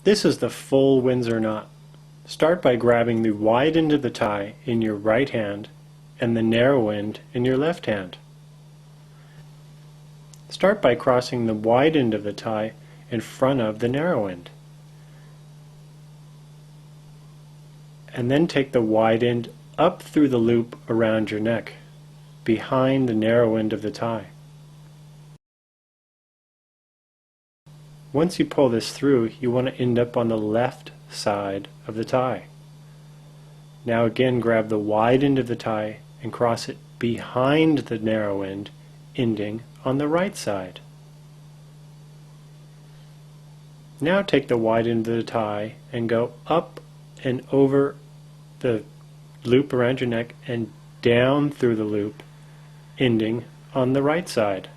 This is the full Windsor knot. Start by grabbing the wide end of the tie in your right hand and the narrow end in your left hand. Start by crossing the wide end of the tie in front of the narrow end. And then take the wide end up through the loop around your neck, behind the narrow end of the tie. Once you pull this through, you want to end up on the left side of the tie. Now again, grab the wide end of the tie and cross it behind the narrow end, ending on the right side. Now take the wide end of the tie and go up and over the loop around your neck and down through the loop, ending on the right side.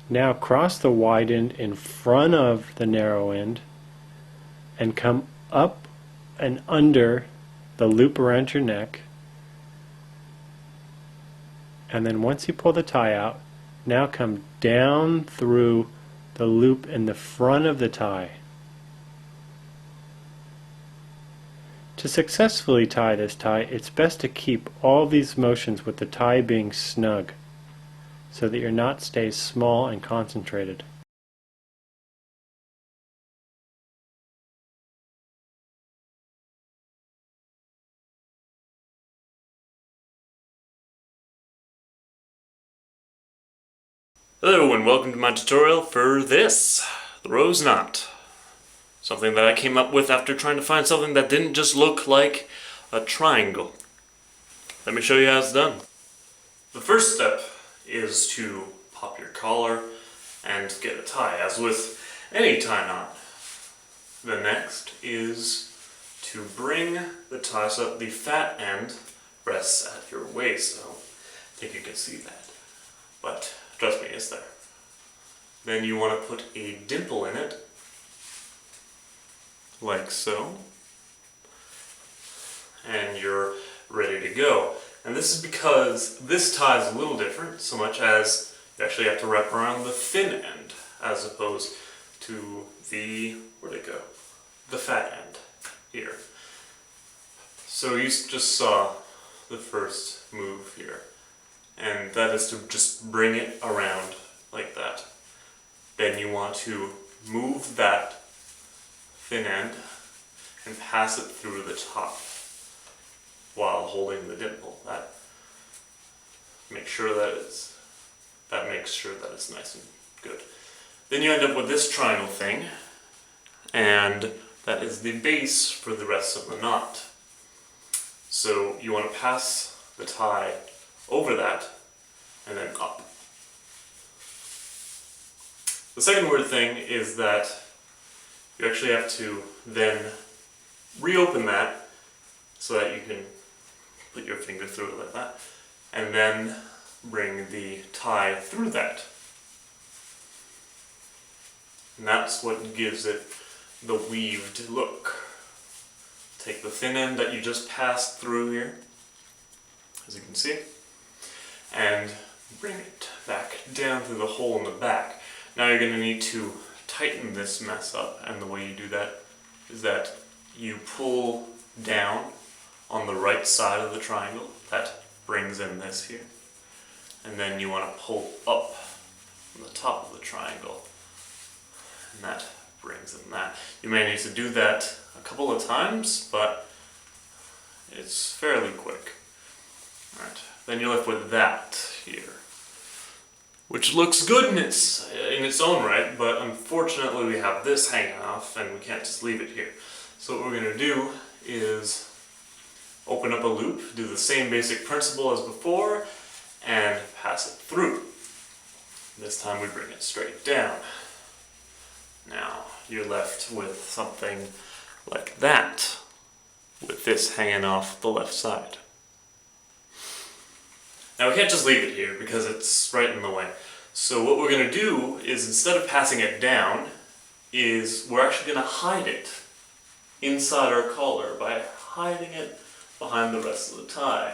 Now cross the wide end in front of the narrow end and come up and under the loop around your neck. And then once you pull the tie out, now come down through the loop in the front of the tie. To successfully tie this tie, it's best to keep all these motions with the tie being snug, so that your knot stays small and concentrated. Hello and welcome to my tutorial for this, the rose knot. Something that I came up with after trying to find something that didn't just look like a triangle. Let me show you how it's done. The first step is to pop your collar and get a tie, as with any tie knot. The next is to bring the tie so that the fat end rests at your waist. I don't think you can see that, but trust me, it's there. Then you want to put a dimple in it, like so, and you're ready to go. And this is because this tie is a little different, so much as you actually have to wrap around the thin end, as opposed to the, where'd it go? The fat end, here. So you just saw the first move here, and that is to just bring it around like that. Then you want to move that thin end and pass it through the top while holding the dimple. That makes sure that it's nice and good. Then you end up with this triangle thing, and that is the base for the rest of the knot. So you want to pass the tie over that and then up. The second weird thing is that you actually have to then reopen that so that you can put your finger through it like that, and then bring the tie through that. And that's what gives it the weaved look. Take the thin end that you just passed through here, as you can see, and bring it back down through the hole in the back. Now you're going to need to tighten this mess up, and the way you do that is that you pull down on the right side of the triangle. That brings in this here. And then you want to pull up from the top of the triangle, and that brings in that. You may need to do that a couple of times, but it's fairly quick. Alright, then you're left with that here, which looks good in its own right, but unfortunately we have this hanging off and we can't just leave it here. So what we're going to do is open up a loop, do the same basic principle as before, and pass it through. This time we bring it straight down. Now you're left with something like that, with this hanging off the left side. Now we can't just leave it here because it's right in the way. So what we're going to do is, instead of passing it down, is we're actually going to hide it inside our collar by hiding it behind the rest of the tie.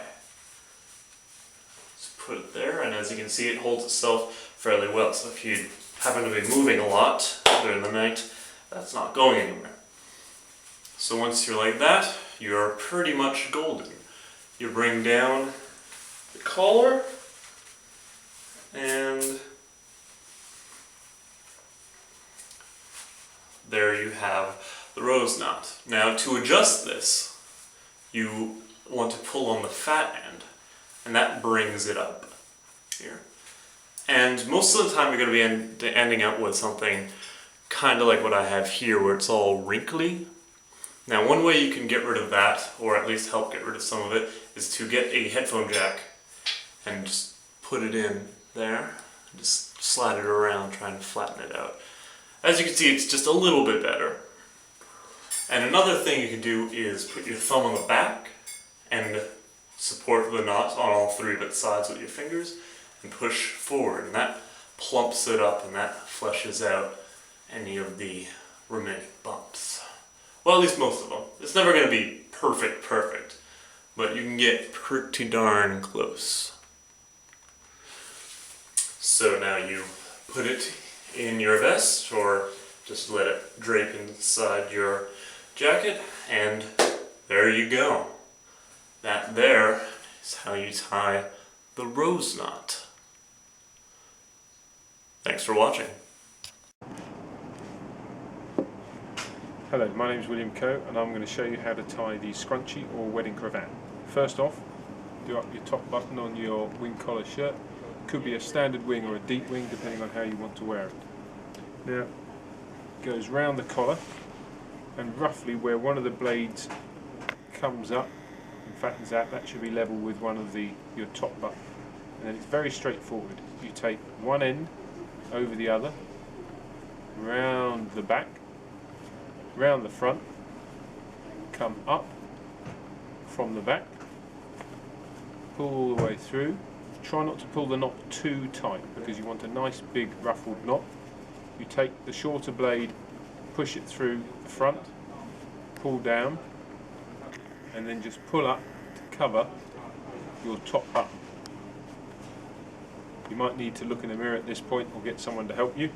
Just put it there, and as you can see, it holds itself fairly well. So if you happen to be moving a lot, during the night, that's not going anywhere. So once you're like that, you're pretty much golden. You bring down the collar, and there you have the rose knot. Now to adjust this, you want to pull on the fat end, and that brings it up here. And most of the time you're going to be ending up with something kind of like what I have here, where it's all wrinkly. Now one way you can get rid of that, or at least help get rid of some of it, is to get a headphone jack and just put it in there, just slide it around, trying to flatten it out. As you can see, it's just a little bit better. And another thing you can do is put your thumb on the back and support the knot on all three of its sides with your fingers and push forward, and that plumps it up and that fleshes out any of the remaining bumps. Well, at least most of them. It's never going to be perfect, but you can get pretty darn close. So now you put it in your vest, or just let it drape inside your jacket, and there you go. That there is how you tie the rose knot. Thanks for watching. Hello, my name is William Coe, and I'm going to show you how to tie the scrunchie or wedding cravat. First off, do up your top button on your wing collar shirt. Could be a standard wing or a deep wing, depending on how you want to wear it. Now, it goes round the collar, and roughly where one of the blades comes up and fattens out, that should be level with one of your top button. And then it's very straightforward. You take one end over the other, round the back, round the front, come up from the back, pull all the way through. Try not to pull the knot too tight, because you want a nice big ruffled knot. You take the shorter blade, push it through the front, pull down, and then just pull up to cover your top button. You might need to look in the mirror at this point or get someone to help you.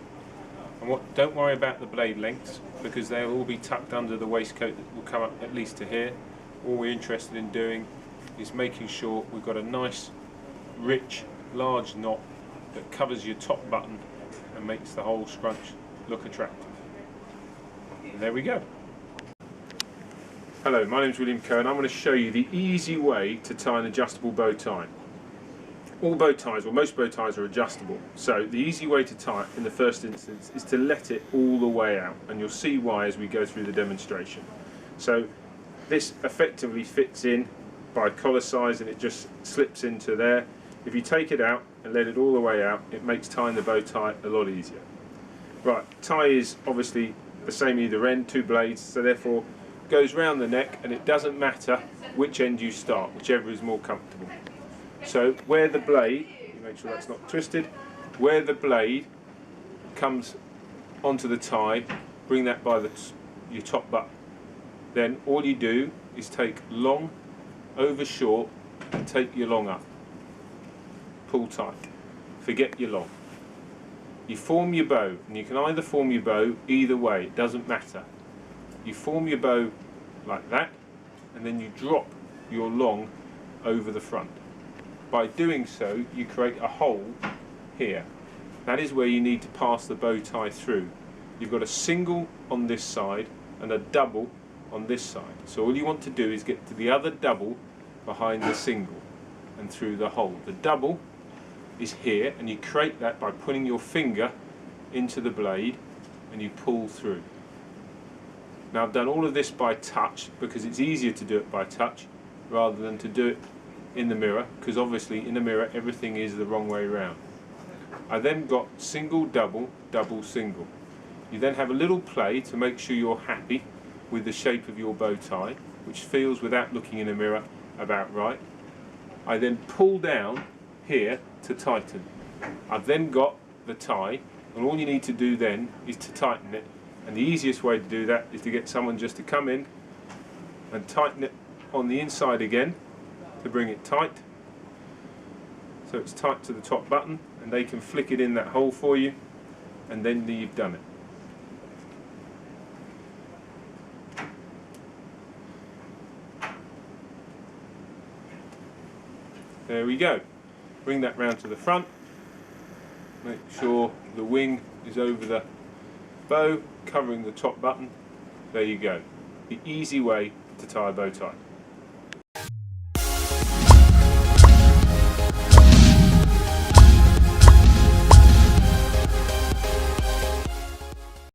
And don't worry about the blade lengths, because they'll all be tucked under the waistcoat that will come up at least to here. All we're interested in doing is making sure we've got a nice, rich, large knot that covers your top button and makes the whole scrunch look attractive. And there we go. Hello, my name is William Coe, and I'm going to show you the easy way to tie an adjustable bow tie. All bow ties, or most bow ties, are adjustable. So the easy way to tie it in the first instance is to let it all the way out, and you'll see why as we go through the demonstration. So this effectively fits in by collar size, and it just slips into there. If you take it out and let it all the way out, it makes tying the bow tie a lot easier. Right, tie is obviously the same either end, two blades, so therefore goes round the neck, and it doesn't matter which end you start, whichever is more comfortable. So where the blade, you make sure that's not twisted, where the blade comes onto the tie, bring that by your top button. Then all you do is take long over short and take your long up. Pull tight. Forget your long. You form your bow, and you can either form your bow either way, it doesn't matter. You form your bow like that, and then you drop your long over the front. By doing so, you create a hole here. That is where you need to pass the bow tie through. You've got a single on this side and a double on this side. So all you want to do is get to the other double behind the single and through the hole. The double is here, and you create that by putting your finger into the blade and you pull through. Now I've done all of this by touch because it's easier to do it by touch rather than to do it in the mirror, because obviously in the mirror everything is the wrong way around. I then got single, double, double, single. You then have a little play to make sure you're happy with the shape of your bow tie, which feels, without looking in a mirror, about right. I then pull down here to tighten. I've then got the tie, and all you need to do then is to tighten it, and the easiest way to do that is to get someone just to come in and tighten it on the inside again to bring it tight, so it's tight to the top button, and they can flick it in that hole for you, and then you've done it. There we go. Bring that round to the front. Make sure the wing is over the bow, covering the top button. There you go. The easy way to tie a bow tie.